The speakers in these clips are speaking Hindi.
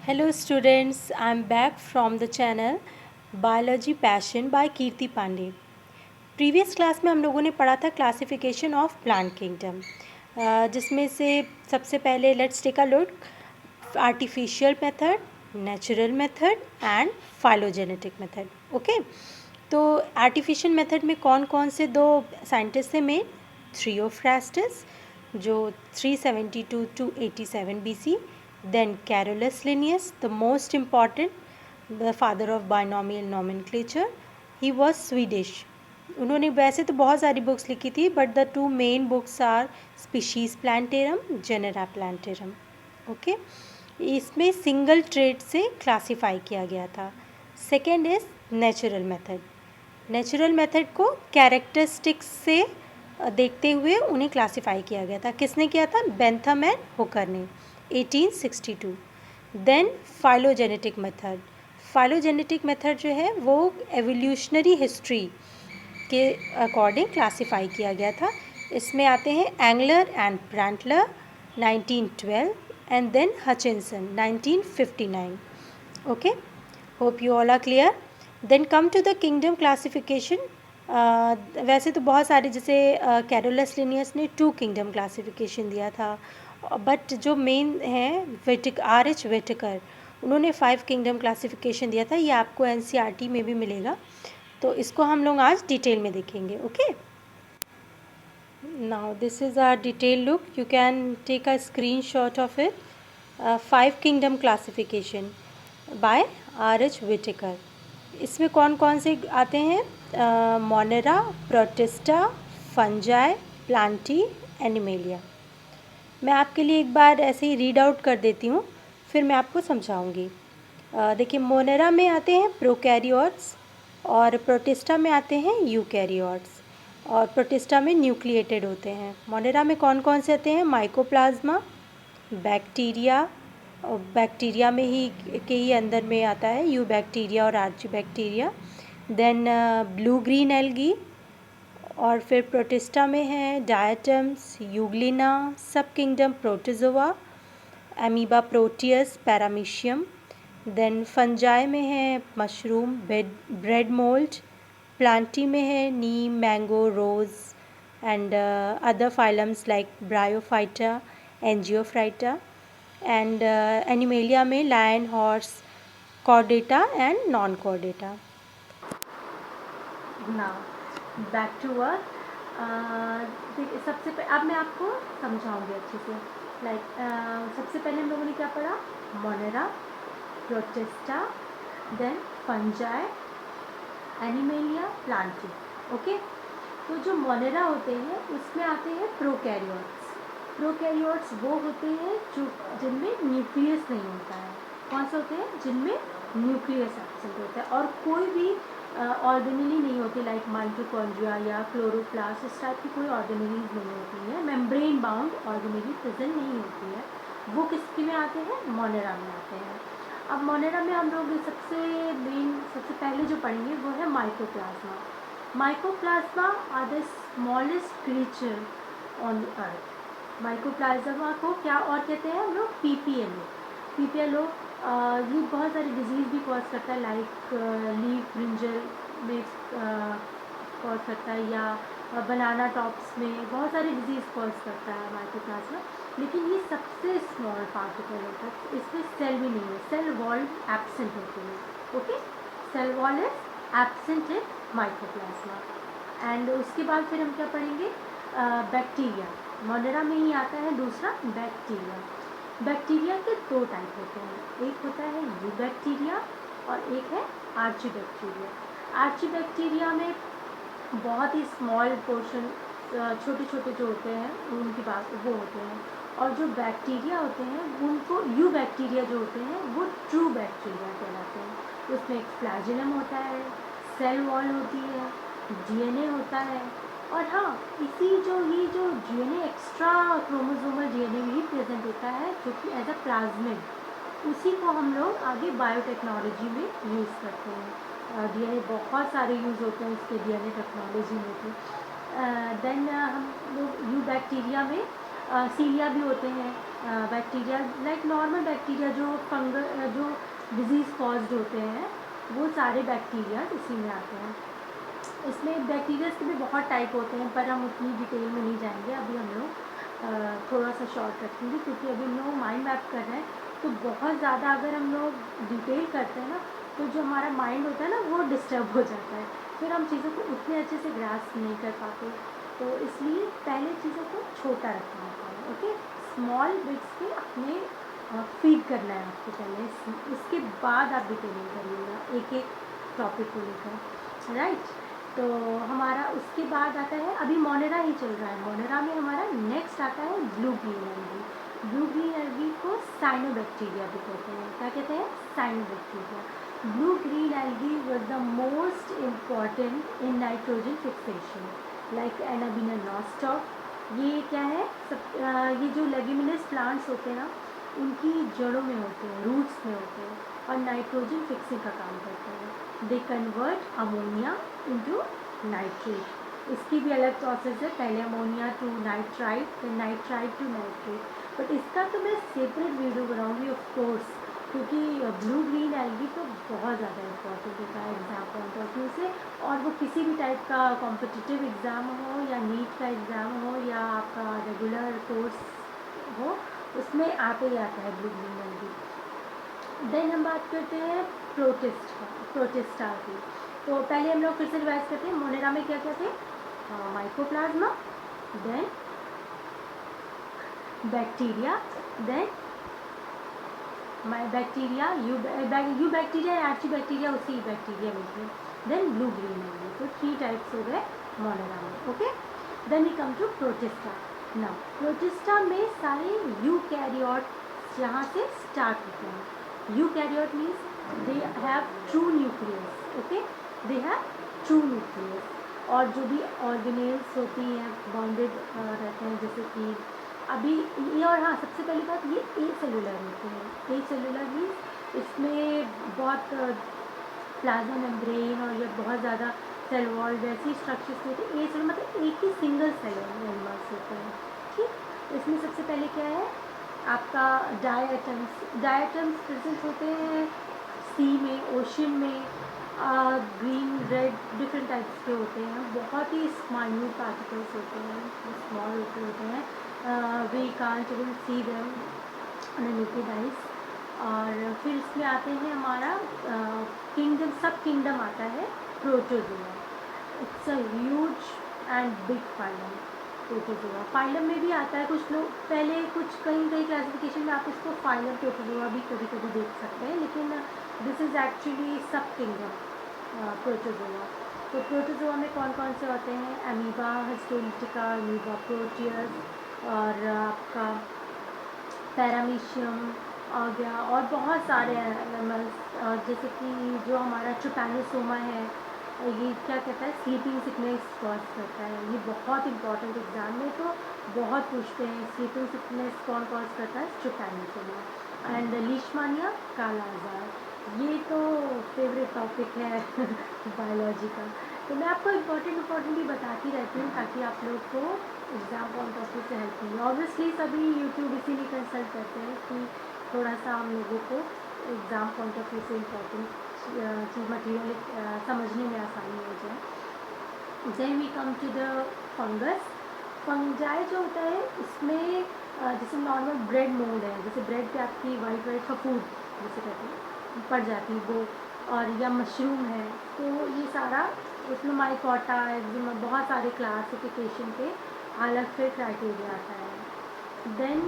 Hello students, I am back from the channel Biology Passion by Kirti Pande. Previous class में हम लोगों ने पढ़ा था क्लासिफिकेशन ऑफ प्लांट किंगडम, जिसमें से सबसे पहले let's take a look artificial method, natural method and phylogenetic method. Okay, तो आर्टिफिशियल मेथड में कौन कौन से दो साइंटिस्ट थे मेन? थ्रियोफ्रास्टस जो 372 to 87 BC, then Carolus Linnaeus, the most important, the father of binomial nomenclature. He was Swedish. उन्होंने वैसे तो बहुत सारी बुक्स लिखी थी, but the two main books are Species Plantarum, Genera Plantarum. Okay, इसमें सिंगल ट्रेड से क्लासीफाई किया गया था। Second is natural method. Natural method को कैरेक्टरिस्टिक्स से देखते हुए उन्हें क्लासीफाई किया गया था। किसने किया था? बेंथम एंड हुकर ने 1862। Then phylogenetic method. Phylogenetic method जो है वो एवोल्यूशनरी हिस्ट्री के अकॉर्डिंग क्लासीफाई किया गया था। इसमें आते हैं Engler and Prantl 1912 and then Hutchinson 1959। Okay, hope you all are clear. Then come to the kingdom classification. वैसे तो बहुत सारे, जैसे कैरोलस लिनियस ने 2 किंगडम क्लासिफिकेशन दिया था, बट जो मेन है R.H. वेटिकर, उन्होंने 5 किंगडम क्लासिफिकेशन दिया था। ये आपको NCERT में भी मिलेगा, तो इसको हम लोग आज डिटेल में देखेंगे। Okay, now this is a detail look, you can take a screenshot of it. 5 kingdom classification by R.H. Whittaker. इसमें कौन कौन से आते हैं? Monera, Protista, Fungi, Plantae, Animalia. मैं आपके लिए एक बार ऐसे ही रीड आउट कर देती हूँ, फिर मैं आपको समझाऊंगी। देखिए, मोनेरा में आते हैं प्रोकैरियोट्स, और प्रोटिस्टा में आते हैं यूकैरियोट्स, और प्रोटिस्टा में न्यूक्लिएटेड होते हैं। मोनेरा में कौन कौन से आते हैं? माइकोप्लाज्मा, बैक्टीरिया, और बैक्टीरिया में ही के ही अंदर में आता है यू बैक्टीरिया और archaebacteria. Then blue green algae, और फिर प्रोटिस्टा में है diatoms, euglena, subkingdom protozoa, amoeba proteus, paramecium. Then fungi में है मशरूम, ब्रेड मोल्ड। प्लांटी में है neem, mango, rose and other phylums like bryophyta, angiophyta. And animalia में lion, horse, chordata and non chordata. Now back to work. सबसे पहले अब मैं आपको समझाऊंगी अच्छे से। सबसे पहले हम लोगों ने क्या पढ़ा? Monera, Protista, then Fungi, Animalia, Plantae. Okay, तो जो मोनेरा होते हैं उसमें आते हैं प्रोकैरियोट्स। प्रोकैरियोट्स वो होते हैं जो जिनमें न्यूक्लियस नहीं होता है। कौन से होते हैं? जिनमें न्यूक्लियस एब्सेंट होता है, और कोई भी ऑर्गेनेली नहीं होती, लाइक माइटोकॉन्ड्रिया या क्लोरोप्लास्ट, इस टाइप की कोई ऑर्गेनेलीज नहीं होती है। मेम्ब्रेन बाउंड ऑर्गेनेली प्रेजेंट नहीं होती है। वो किसके में आते हैं? मोनेरा में आते हैं। अब मोनेरा में हम लोग सबसे पहले जो पढ़ेंगे वो है mycoplasma. Mycoplasma are the smallest creature on the earth. Mycoplasma को क्या और कहते हैं हम लोग? पीपीएलओ। ये बहुत सारी डिजीज़ भी कॉज करता है, लाइक लीफ ब्रिंजल में कॉज करता है, या बनाना टॉप्स में बहुत सारी डिजीज़ कॉज करता है माइकोप्लाज्मा। लेकिन ये सबसे स्मॉल पार्टिकल होता है, इसमें सेल भी नहीं है, सेल वॉल एब्सेंट होती है। Okay, cell wall is absent in mycoplasma. And उसके बाद फिर हम क्या पढ़ेंगे? बैक्टीरिया। मोनेरा में ही आता है दूसरा, बैक्टीरिया। बैक्टीरिया के 2 टाइप होते हैं, एक होता है यू बैक्टीरिया और एक है आर्ची बैक्टीरिया। आर्ची बैक्टीरिया में बहुत ही स्मॉल पोर्शन, छोटे छोटे जो होते हैं उनकी बात वो होते हैं, और जो बैक्टीरिया होते हैं उनको यू बैक्टीरिया जो होते हैं वो ट्रू बैक्टीरिया कहलाते हैं। उसमें एक फ्लैजिलम होता है, सेल वॉल होती है, डीएनए होता है, और हाँ, ये जो डीएनए एक्स्ट्रा क्रोमोसोमल डीएनए भी प्रेजेंट होता है, जो कि एज अ प्लाज्मिड, उसी को हम लोग आगे बायोटेक्नोलॉजी में यूज़ करते हैं। डीएनए बहुत सारे यूज़ होते हैं उसके डीएनए टेक्नोलॉजी में भी। देन हम लोग यू बैक्टीरिया में सीलिया भी होते हैं, बैक्टीरिया लाइक नॉर्मल बैक्टीरिया जो जो डिजीज़ कॉज्ड होते हैं, वो सारे बैक्टीरिया इसी में आते हैं। इसमें बैक्टीरिया के भी बहुत टाइप होते हैं, पर हम उतनी डिटेल में नहीं जाएंगे। अभी हम लोग थोड़ा सा शॉर्ट रखेंगे, क्योंकि अभी हम लोग माइंड मैप कर रहे हैं, तो बहुत ज़्यादा अगर हम लोग डिटेल करते हैं ना, तो जो हमारा माइंड होता है ना, वो डिस्टर्ब हो जाता है, फिर हम चीज़ों को उतने अच्छे से ग्रास्प नहीं कर पाते। तो इसलिए पहले चीज़ों को छोटा रखना होता है। ओके, स्मॉल बिट्स पे अपने फीड करना है आपको पहले, इसके बाद आप डिटेलिंग करिएगा एक एक टॉपिक को लेकर, राइट। तो हमारा उसके बाद आता है, अभी मोनेरा ही चल रहा है, मोनेरा में हमारा नेक्स्ट आता है blue green algae. Blue green algae को साइनोबैक्टीरिया भी कहते हैं। क्या कहते हैं? Cyanobacteria. Blue green algae was the most important in nitrogen fixation like Anabaena nostoc. ये क्या है? ये जो लेग्यूमिनस प्लांट्स होते हैं ना, उनकी जड़ों में होते हैं, रूट्स में होते हैं, और नाइट्रोजन फिक्सिंग का काम करते हैं। They convert ammonia into nitrate. इसकी भी अलग प्रोसेस है, पहले अमोनिया टू नाइट्राइट, फिर नाइट्राइट टू नाइट्रेट। बट इसका तो मैं सेपरेट वीडियो बनाऊंगी ऑफ कोर्स, क्योंकि ब्लू ग्रीन एल्गी तो बहुत ज़्यादा इम्पोर्टेंट होता है एग्ज़ाम पॉइंट ऑफ व्यू से, और वो किसी भी टाइप का कॉम्पिटिटिव एग्ज़ाम हो या नीट का एग्ज़ाम हो या आपका रेगुलर कोर्स हो, उसमें आते ही आता है ब्लू ग्रीन एल्गी। देन हम बात करते हैं प्रोटिस्टा की। तो पहले हम लोग फिर से रिवाइज करते हैं, मोनेरा में क्या क्या थे? Mycoplasma, then bacteria, then bacteria, eubacteria या आर्ची बैक्टीरिया, उसी बैक्टीरिया में थे, देन ब्लू ग्रीन एल्गी। तो 3 टाइप्स हो गए मोनेरा में। Okay, then we come to Protista. Now Protista में सारे यूकैरियोट यहाँ से स्टार्ट होते हैं। Eukaryote means they have true nucleus. Okay, they have true nucleus, और जो भी ऑर्गेनेल्स होती हैं बाउंडेड रहते हैं, जैसे कि अभी ये, और हाँ सबसे पहली बात, ये ए सेलुलर होते हैं। ए सेलुलर मीन्स इसमें बहुत प्लाज्मा मेम्ब्रेन और ये बहुत ज़्यादा सेल वॉल वैसी स्ट्रक्चर्स होते हैं। ए सेल मतलब एक ही सिंगल सेल एनिमल्स होते हैं। ठीक, इसमें सबसे पहले क्या है आपका डायटम्स प्रेजेंट होते हैं सी में, ओशन में, ग्रीन रेड डिफरेंट टाइप्स के होते हैं, बहुत ही माइन्यूट पार्टिकल्स होते हैं, स्मॉल होते हैं, we can't even see them naked eyes। और फिर इसमें आते हैं हमारा किंगडम, सब किंगडम आता है protozoa. It's a huge and big phylum protozoa. Phylum में भी आता है, कुछ लोग पहले कुछ कहीं क्लासिफिकेशन में आप इसको फाइलम प्रोटोजोआ भी कभी कभी देख सकते हैं, लेकिन दिस इज़ एक्चुअली सब किंगडम प्रोटोजोआ। तो प्रोटोजोआ में कौन कौन से होते हैं? अमीबा, हिस्टोलिटिका, अमीबा प्रोटियस, और आपका पैरामीशियम आ गया, और बहुत सारे एनिमल्स, जैसे कि जो हमारा ट्रिपैनोसोमा है, ये क्या कहता है? स्लीपिंग सिकनेस कॉज करता है। ये बहुत इंपॉर्टेंट एग्जाम में तो बहुत पूछते हैं, स्लीपिंग सिकनेस कौन कॉज करता है? ट्रिपैनोसोमा। एंड लीशमानिया, काला आजार, ये तो फेवरेट टॉपिक है बायोलॉजी का। तो मैं आपको इम्पोर्टेंट भी बताती रहती हूँ, ताकि आप लोग को एग्ज़ाम पॉइंट ऑफ व्यू से हेल्प मिले। ऑब्वियसली सभी यूट्यूब इसीलिए कंसल्ट करते हैं कि थोड़ा सा हम लोगों को एग्ज़ाम पॉइंट ऑफ व्यू से इम्पोर्टेंट चीज़ मटीरियल समझने में आसानी हो जाए। Then we come to the fungus. Fungi जो होता है इसमें जैसे नॉर्मल ब्रेड मोल्ड है, जैसे ब्रेड पे आपकी वाइट फफूंद जैसे कहते हैं पड़ जाती है वो, और या मशरूम है, तो ये सारा उसमें माइकोटा एक्जिमा, बहुत सारे क्लासिफिकेशन के अलग से क्राइटेरिया आता है। देन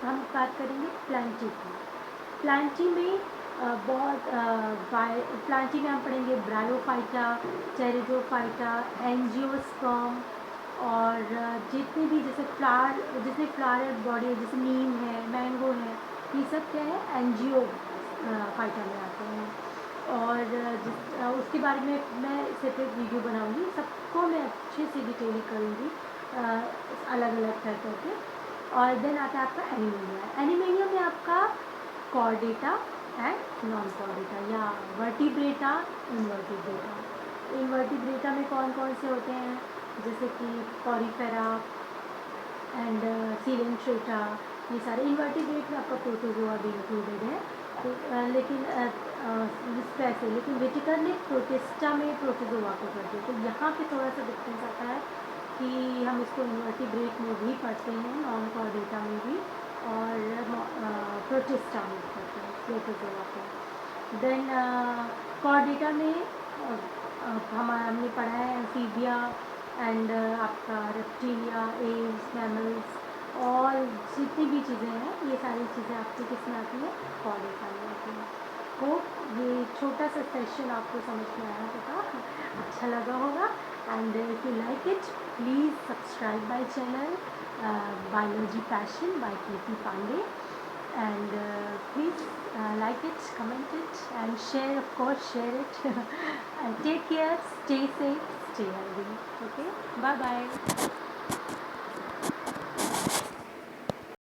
हम बात करेंगे प्लांटी की। प्लांटी में प्लांटी में हम पढ़ेंगे ब्रायोफाइटा, टेरिडोफाइटा, एंजियोस्पर्म, और जितने भी जैसे फ्लावर, जितने फ्लावर बॉडी है, जैसे नीम है, मैंगो है, ये सब क्या है? एंजियो फाइटा में आते हैं। और उसके बारे में मैं सेपरेट वीडियो बनाऊंगी, सबको मैं अच्छे से डिटेल करूँगी अलग अलग करके। और देन आता है आपका एनिमेलिया। एनिमेलिया में आपका कॉर्डेटा एंड नॉन कॉर्डेटा, या वर्टिब्रेटा, इनवर्टिब्रेटा। इनवर्टिब्रेटा में कौन कौन से होते हैं? जैसे कि पॉरीफेरा एंड सीलेंट्रेटा, ये सारे इन्वर्टिब्रेट में आपका प्रोटोजोआ भी इंक्लूडेड है, तो लेकिन वैसे लेकिन विटिकर ने प्रोटिस्टा में प्रोटोजोआ को कर दिया। तो यहाँ पे थोड़ा सा डिफरेंस आता है कि हम इसको इन्वर्टिब्रेट में भी पढ़ते हैं, नॉन कॉर्डेटा में भी, और प्रोटिस्टा में पढ़ते हैं प्रोटोजोआ को। देन कॉर्डेटा में हमने पढ़ा है एम्फीबिया एंड आपका रेप्टिलिया, एव्स, मैमल्स, और जितनी भी चीज़ें हैं ये सारी चीज़ें आपकी किस में आती है, कॉर्डेटा में आती हैं। होप ये छोटा सा सेशन आपको समझ में आया होगा, अच्छा लगा होगा। And if you like it, please subscribe my channel Biology Passion by Kirti Pandey, and please like it, comment it, and share, of course share it. And take care, stay safe, stay healthy. Okay, bye bye.